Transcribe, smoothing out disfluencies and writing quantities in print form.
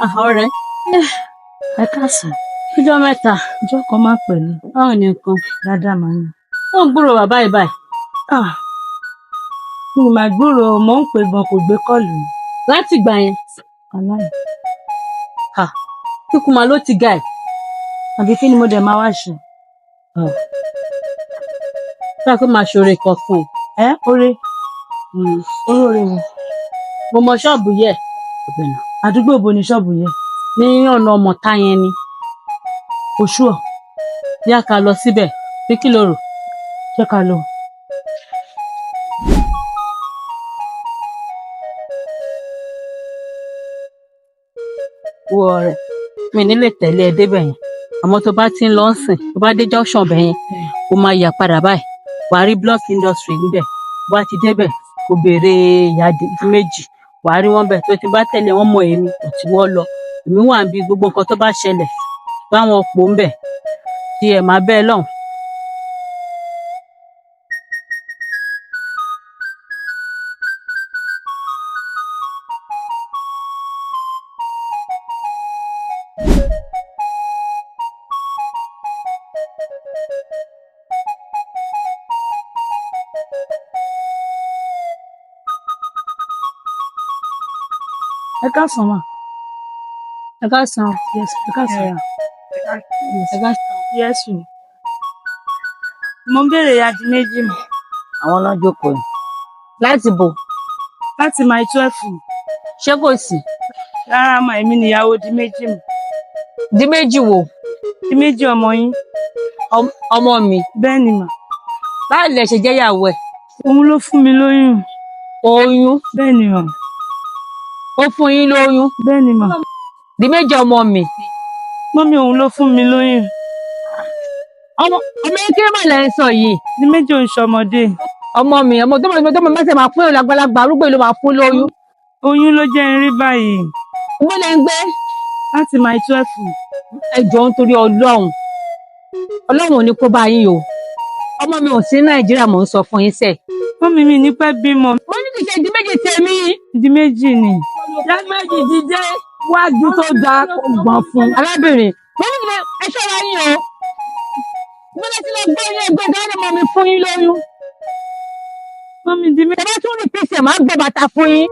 Ọ̀rẹ́. Ẹ káàsán. Ọjọ́ mẹ́ta. Ọjọ́ kan máa pè ní. Báwo ni nǹkan? Dáadáa máa ní. Ó ń gbúrò bàbá yìí báyìí. Mi ò máa gbúrò mò ń pè gan kò gbé kọ́ọ̀lù. Láti ìgbà yẹn. Aláì. Kíkú máa ló ti ga ẹ̀. Àbí kí ni mo dẹ̀ máa wá ṣe? Ṣé kó máa ṣoore kan fún ẹ? Oore. Oore wo? Mo mọ ṣọ́ọ̀bù yẹ. Àdúgbò bo ni ṣọ́ọ̀bù yẹn? Ní ọ̀nà ọmọọ̀ta yẹn ni. Oṣù ọ̀. Yá ká lọ síbẹ̀. Pé kí lo rò? Jẹ́ ká lọ. Wo ọ̀rẹ́. Mi ní lè tẹ̀lé ẹ débẹ̀ yẹn. Àmọ́ tó bá ti ń lọ sìn, tó bá dé junction bẹ̀ yẹn, o máa yà padà báyìí. Wàá rí block industry níbẹ̀. Bó bá ti débẹ̀, kò béèrè ìyá méjì. Wàá rí wọn bẹ̀ tó ti bá tẹ̀lé wọn mọ èmi àti wọ́n lọ. Èmi wà níbi gbogbo nǹkan tó bá ṣẹlẹ̀. Báwọn pò ń bẹ̀. Tí ẹ máa bẹ́ẹ̀ lọ́hùn. Ẹ káàsán mà. Ẹ káàsán. Yes, ẹ káàsán. Ẹ káàsán. Yes. Mo ń béèrè yadi méjì mọ̀. Àwọn náà jókòó yìí. Láti bò. Láti my 12. Ṣé kò sí? Rárá mà, èmi nìyàwó di méjì mọ̀. Di méjì wo? Di méjì ọmọ yín. Ọmọ mi. Bẹ́ẹ̀ ni mà. Báwo lẹ ṣe jẹ́ ìyàwó ẹ̀? Òun ló fún mi lóyún. Oyún? Bẹ́ẹ̀ ni mà. Ó fún yín lóyún? Bẹ́ẹ̀ ni mà. Di méjì ọmọ mi. Mọ́mí òun ló fún mi lóyún. Ọmọ kékeré mà lẹ́ ń sọ yìí. Di méjì òun ṣọmọdé. Ọmọ mi, ọmọ tó mọ̀ mẹ́sẹ̀ máa fún ìlàgbàlagbà arúgbó ló máa fún lóyún. Oyún ló jẹ́ irí báyìí. Mo lè ń gbé. Láti my 12. Ẹ jọ̀ọ́ nítorí Ọlọ́run. Ọlọ́run ò ní kó bá yín o. Ọmọ mi ò sí Nàìjíríà mò ń sọ fún yín sẹ́. Mọ́mí mi ní pẹ́ bímọ. Mo ní kì í ṣe di méjì tèmi. Di méjì ni. Ìyá méjì ti dé wájú tó da gbọ̀n fún. Arábìnrin, mo ní kí ẹ ṣọ́ra yín o. Mo lè ti lọ gbọ́ ilé ẹgbẹ́ dáná mọ́ mi fún yín lóyún. Mọ́mí di méjì. Tẹ́lẹ̀ tún rí pèsè máa ń gbé bàtà fún yín.